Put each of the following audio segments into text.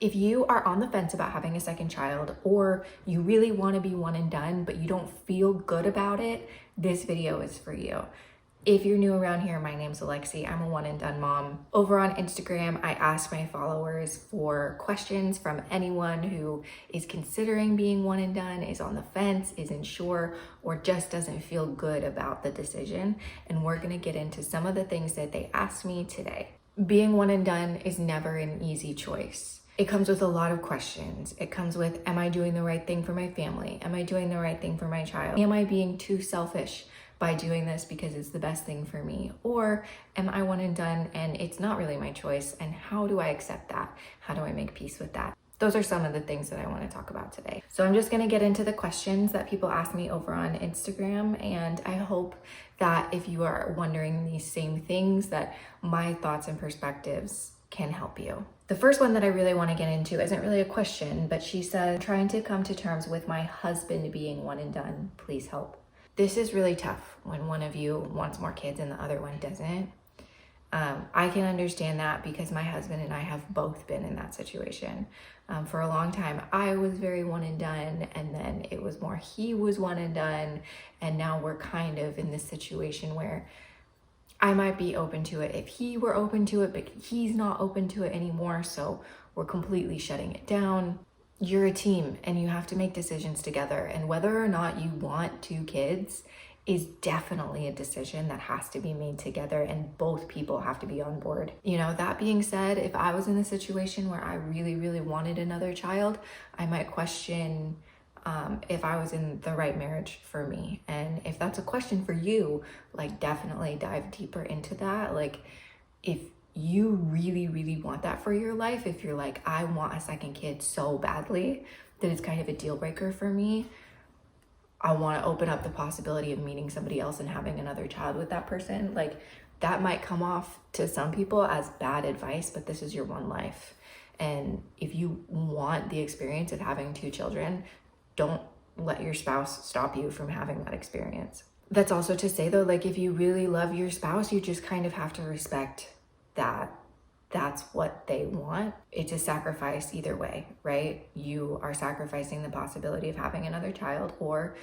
If you are on the fence about having a second child, or you really want to be one and done, but you don't feel good about it, this video is for you. If you're new around here, my name's Alexi. I'm a one and done mom. Over on Instagram, I asked my followers for questions from anyone who is considering being one and done, is on the fence, isn't sure, or just doesn't feel good about the decision. And we're gonna get into some of the things that they asked me today. Being one and done is never an easy choice. It comes with a lot of questions. It comes with, am I doing the right thing for my family? Am I doing the right thing for my child? Am I being too selfish by doing this because it's the best thing for me? Or am I one and done and it's not really my choice? And how do I accept that? How do I make peace with that? Those are some of the things that I want to talk about today. So I'm just going to get into the questions that people ask me over on Instagram. And I hope that if you are wondering these same things, that my thoughts and perspectives can help you. The first one that I really want to get into isn't really a question, but she said, trying to come to terms with my husband being one and done, please help. This is really tough when one of you wants more kids and the other one doesn't. I can understand that because my husband and I have both been in that situation. For a long time, I was very one and done, and then it was more he was one and done, and now we're kind of in this situation where I might be open to it if he were open to it, but he's not open to it anymore, so we're completely shutting it down. You're a team and you have to make decisions together, and whether or not you want 2 kids is definitely a decision that has to be made together, and both people have to be on board. You know, that being said, if I was in a situation where I really, really wanted another child, I might question if I was in the right marriage for me. And if that's a question for you, like, definitely dive deeper into that. Like, if you really, really want that for your life, if you're like, I want a second kid so badly that it's kind of a deal breaker for me, I want to open up the possibility of meeting somebody else and having another child with that person, like, that might come off to some people as bad advice, but this is your one life. And if you want the experience of having 2 children, don't let your spouse stop you from having that experience. That's also to say though, like, if you really love your spouse, you just kind of have to respect that that's what they want. It's a sacrifice either way, right? You are sacrificing the possibility of having another child, or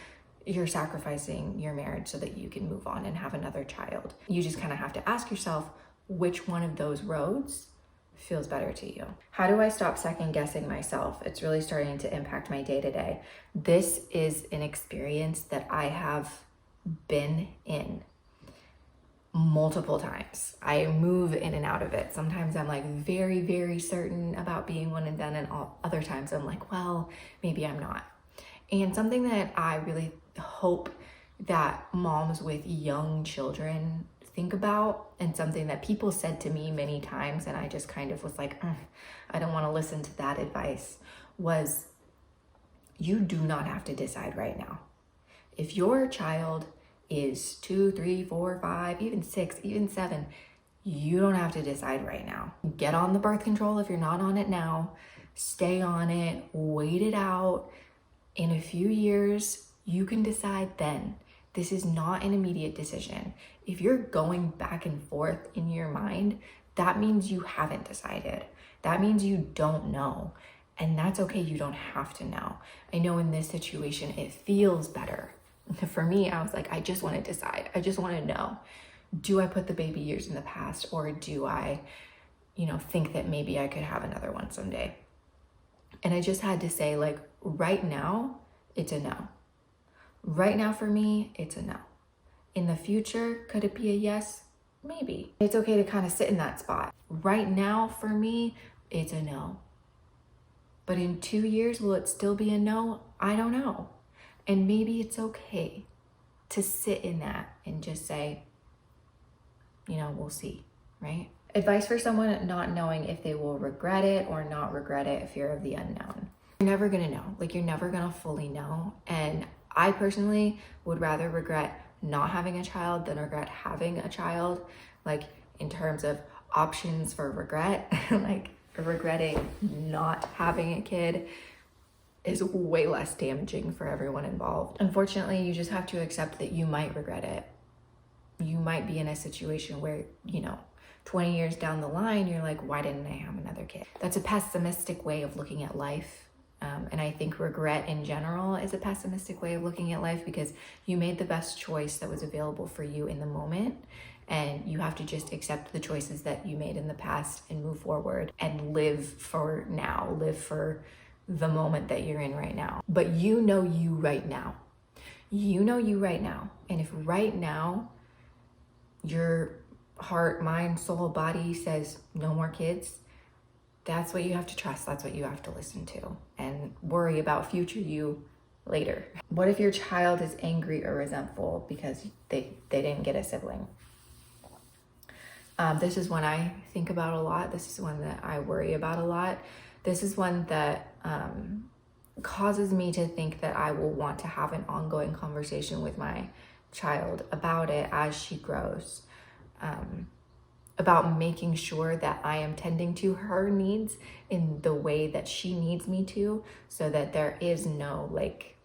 you're sacrificing your marriage so that you can move on and have another child. You just kind of have to ask yourself which one of those roads feels better to you. How do I stop second guessing myself? It's really starting to impact my day-to-day. This is an experience that I have been in multiple times. I move in and out of it. Sometimes I'm like very, very certain about being one and done, and other times I'm like, well, maybe I'm not. And something that I really hope that moms with young children think about, and something that people said to me many times, and I just kind of was like, I don't want to listen to that advice, was you do not have to decide right now. If your child is 2, 3, 4, 5, even 6, even 7, you don't have to decide right now. Get on the birth control if you're not on it now. Stay on it, wait it out. In a few years, you can decide then. This is not an immediate decision. If you're going back and forth in your mind, that means you haven't decided. That means you don't know. And that's okay, you don't have to know. I know in this situation, it feels better. For me, I was like, I just want to decide. I just want to know. Do I put the baby years in the past, or do I, think that maybe I could have another one someday? And I just had to say, like, right now, it's a no. Right now for me, it's a no. In the future, could it be a yes? Maybe. It's okay to kind of sit in that spot. Right now for me, it's a no. But in 2 years, will it still be a no? I don't know. And maybe it's okay to sit in that and just say, we'll see, right? Advice for someone not knowing if they will regret it or not regret it, fear of the unknown. You're never gonna know. Like, you're never gonna fully know. And I personally would rather regret not having a child than regret having a child. Like, in terms of options for regret, like regretting not having a kid is way less damaging for everyone involved. Unfortunately, you just have to accept that you might regret it. You might be in a situation where, 20 years down the line, you're like, why didn't I have another kid? That's a pessimistic way of looking at life. And I think regret in general is a pessimistic way of looking at life, because you made the best choice that was available for you in the moment. And you have to just accept the choices that you made in the past and move forward and live for now, live for the moment that you're in right now. But you know you right now. You know you right now. And if right now your heart, mind, soul, body says no more kids, that's what you have to trust. That's what you have to listen to, and worry about future you later. What if your child is angry or resentful because they didn't get a sibling? This is one I think about a lot. This is one that I worry about a lot. This is one that causes me to think that I will want to have an ongoing conversation with my child about it as she grows. About making sure that I am tending to her needs in the way that she needs me to, so that there is no like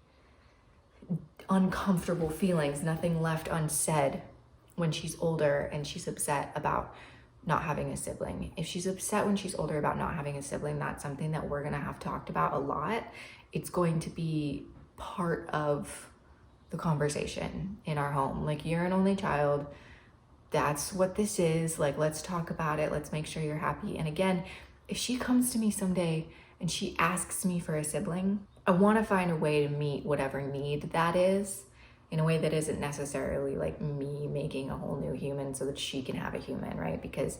uncomfortable feelings, nothing left unsaid when she's older and she's upset about not having a sibling. If she's upset when she's older about not having a sibling, that's something that we're gonna have talked about a lot. It's going to be part of the conversation in our home. Like, you're an only child. That's what this is. Like, let's talk about it. Let's make sure you're happy. And again, if she comes to me someday and she asks me for a sibling, I want to find a way to meet whatever need that is in a way that isn't necessarily like me making a whole new human so that she can have a human, right? Because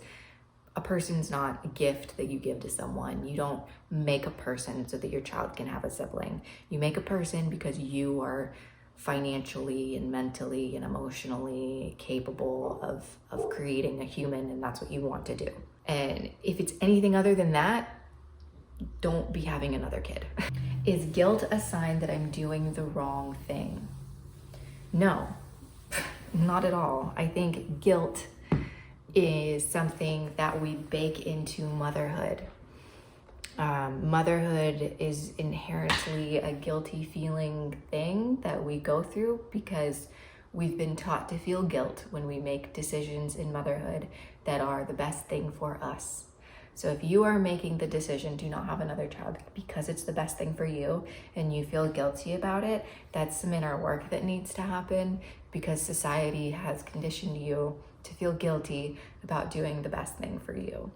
a person's not a gift that you give to someone. You don't make a person so that your child can have a sibling. You make a person because you are financially and mentally and emotionally capable of creating a human, and that's what you want to do. And if it's anything other than that, don't be having another kid. Is guilt a sign that I'm doing the wrong thing? No, not at all. I think guilt is something that we bake into motherhood. Motherhood is inherently a guilty feeling thing that we go through because we've been taught to feel guilt when we make decisions in motherhood that are the best thing for us. So if you are making the decision to not have another child because it's the best thing for you and you feel guilty about it, that's some inner work that needs to happen, because society has conditioned you to feel guilty about doing the best thing for you.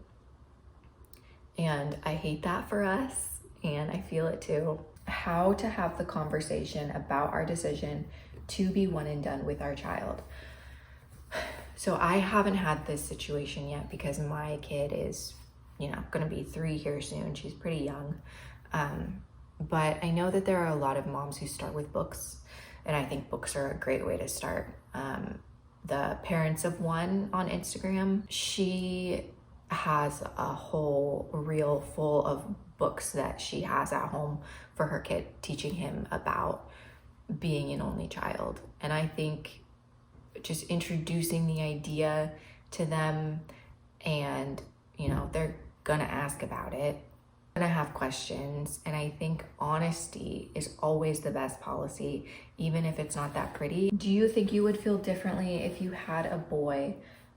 And I hate that for us, and I feel it too. How to have the conversation about our decision to be one and done with our child. So I haven't had this situation yet because my kid is, gonna be 3 here soon. She's pretty young. But I know that there are a lot of moms who start with books, and I think books are a great way to start. The Parents of One on Instagram, she has a whole reel full of books that she has at home for her kid, teaching him about being an only child. And I think just introducing the idea to them, and they're gonna ask about it, gonna have questions, and I think honesty is always the best policy, even if it's not that pretty. Do you think you would feel differently if you had a boy?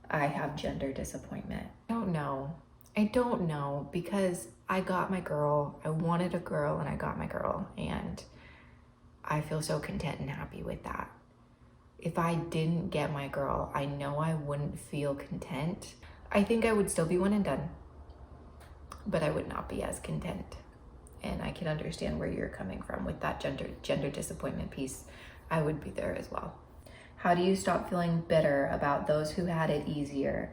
I have gender disappointment. I don't know, because I got my girl. I wanted a girl and I got my girl, and I feel so content and happy with that. If I didn't get my girl, I know I wouldn't feel content. I think I would still be one and done, but I would not be as content. And I can understand where you're coming from with that gender disappointment piece. I would be there as well. How do you stop feeling bitter about those who had it easier?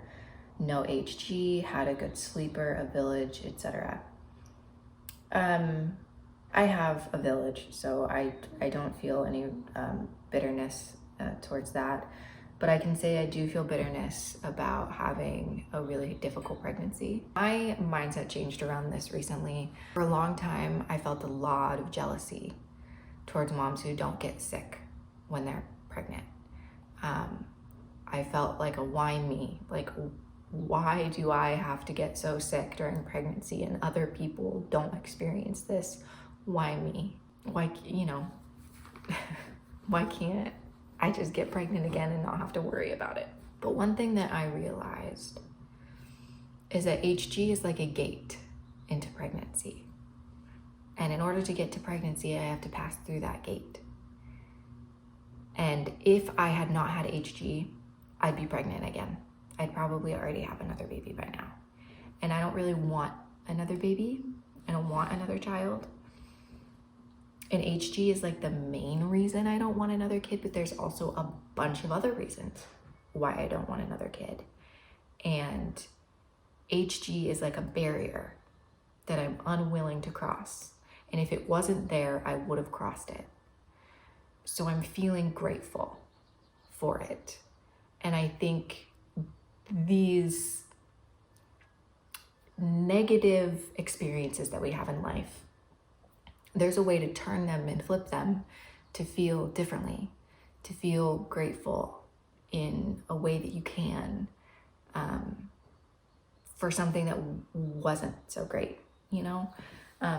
No HG, had a good sleeper, a village, etc. I have a village, so I don't feel any bitterness towards that. But I can say I do feel bitterness about having a really difficult pregnancy. My mindset changed around this recently. For a long time, I felt a lot of jealousy towards moms who don't get sick when they're pregnant. I felt like a why me, like, why do I have to get so sick during pregnancy and other people don't experience this? Why me? Why, why can't I just get pregnant again and not have to worry about it? But one thing that I realized is that HG is like a gate into pregnancy. And in order to get to pregnancy, I have to pass through that gate. And if I had not had HG, I'd be pregnant again. I'd probably already have another baby by now. And I don't really want another baby. I don't want another child. And HG is like the main reason I don't want another kid, but there's also a bunch of other reasons why I don't want another kid. And HG is like a barrier that I'm unwilling to cross. And if it wasn't there, I would have crossed it. So I'm feeling grateful for it. And I think these negative experiences that we have in life, there's a way to turn them and flip them to feel differently, to feel grateful in a way that you can, for something that wasn't so great, you know?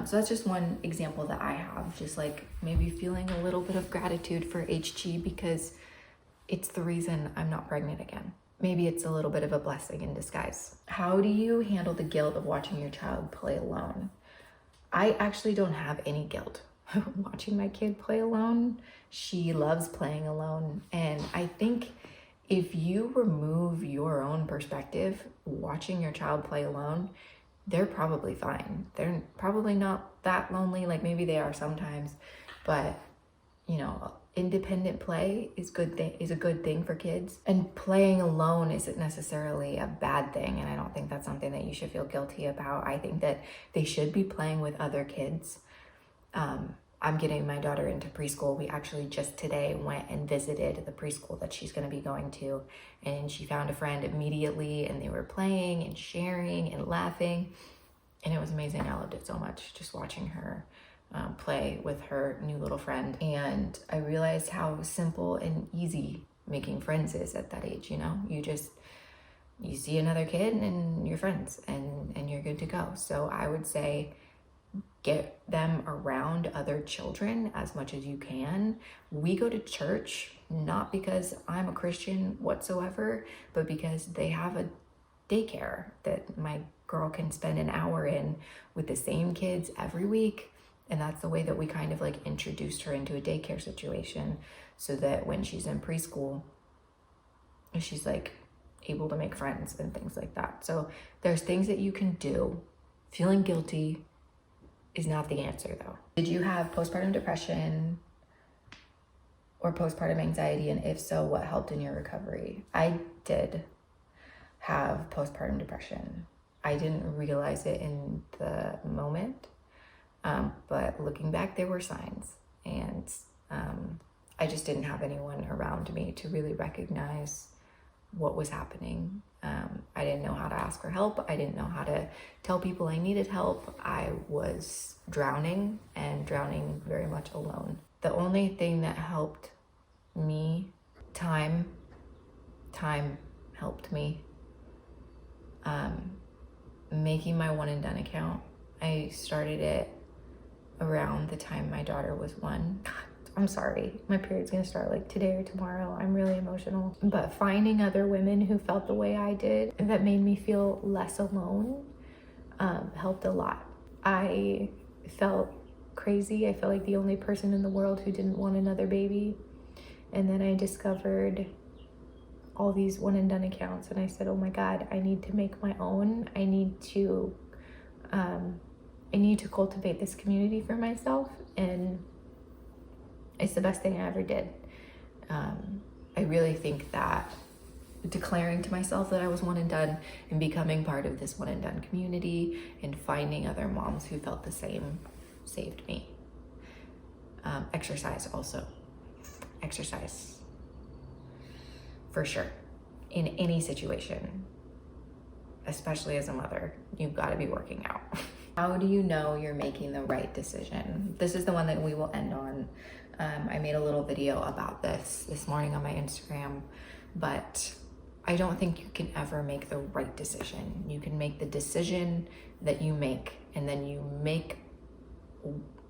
So that's just one example that I have, just like maybe feeling a little bit of gratitude for HG because it's the reason I'm not pregnant again. Maybe it's a little bit of a blessing in disguise. How do you handle the guilt of watching your child play alone? I actually don't have any guilt watching my kid play alone. She loves playing alone. And I think if you remove your own perspective, watching your child play alone, they're probably fine. They're probably not that lonely. Like maybe they are sometimes, but you know, independent play is a good thing for kids. And playing alone isn't necessarily a bad thing. And I don't think that's something that you should feel guilty about. I think that they should be playing with other kids. I'm getting my daughter into preschool. We actually just today went and visited the preschool that she's going to be going to. And she found a friend immediately and they were playing and sharing and laughing. And it was amazing. I loved it so much just watching her play with her new little friend. And I realized how simple and easy making friends is at that age, you know? You see another kid and you're friends and you're good to go. So I would say get them around other children as much as you can. We go to church, not because I'm a Christian whatsoever, but because they have a daycare that my girl can spend an hour in with the same kids every week. And that's the way that we kind of like introduced her into a daycare situation so that when she's in preschool, she's like able to make friends and things like that. So there's things that you can do. Feeling guilty is not the answer though. Did you have postpartum depression or postpartum anxiety? And if so, what helped in your recovery? I did have postpartum depression. I didn't realize it in the moment. But looking back, there were signs, and I just didn't have anyone around me to really recognize what was happening. I didn't know how to ask for help. I didn't know how to tell people I needed help. I was drowning and drowning very much alone. The only thing that helped me, time helped me. Making my one and done account. I started it around the time my daughter was 1. God, I'm sorry. My period's gonna start like today or tomorrow. I'm really emotional. But finding other women who felt the way I did that made me feel less alone helped a lot. I felt crazy. I felt like the only person in the world who didn't want another baby. And then I discovered all these one and done accounts and I said, oh my God, I need to make my own. I need to cultivate this community for myself, and it's the best thing I ever did. I really think that declaring to myself that I was one and done and becoming part of this one and done community and finding other moms who felt the same saved me. Exercise also. Exercise. For sure. In any situation, especially as a mother, you've got to be working out. How do you know you're making the right decision? This is the one that we will end on. I made a little video about this morning on my Instagram, but I don't think you can ever make the right decision. You can make the decision that you make, and then you make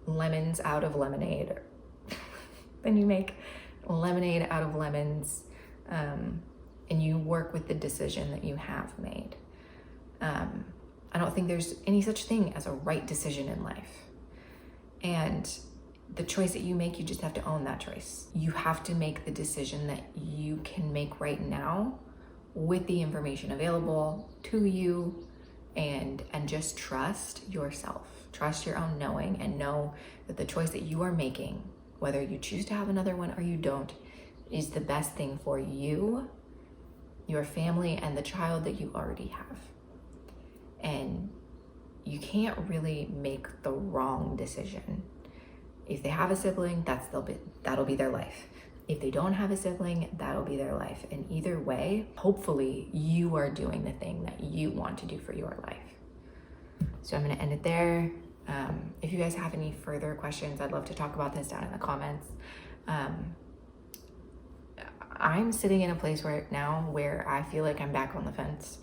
lemons out of lemonade. Then you make lemonade out of lemons, and you work with the decision that you have made. I don't think there's any such thing as a right decision in life. And the choice that you make, you just have to own that choice. You have to make the decision that you can make right now with the information available to you, and just trust yourself. Trust your own knowing, and know that the choice that you are making, whether you choose to have another one or you don't, is the best thing for you, your family, and the child that you already have. And you can't really make the wrong decision. If they have a sibling, that'll be their life. If they don't have a sibling, that'll be their life. And either way, hopefully you are doing the thing that you want to do for your life. So I'm gonna end it there. If you guys have any further questions, I'd love to talk about this down in the comments. I'm sitting in a place right now where I feel like I'm back on the fence.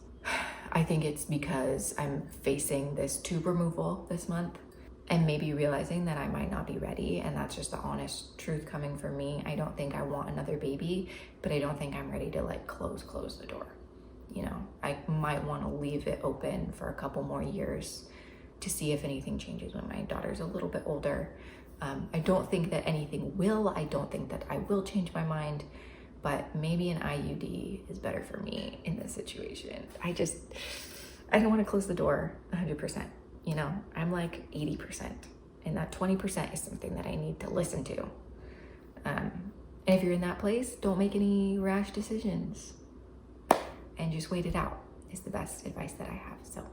I think it's because I'm facing this tube removal this month, and maybe realizing that I might not be ready, and that's just the honest truth coming from me. I don't think I want another baby, but I don't think I'm ready to like close the door. You know, I might want to leave it open for a couple more years to see if anything changes when my daughter's a little bit older. I don't think that anything will. I don't think that I will change my mind, but maybe an IUD is better for me in this situation. I don't want to close the door 100%. You know, I'm like 80%, and that 20% is something that I need to listen to. And if you're in that place, don't make any rash decisions, and just wait it out is the best advice that I have. So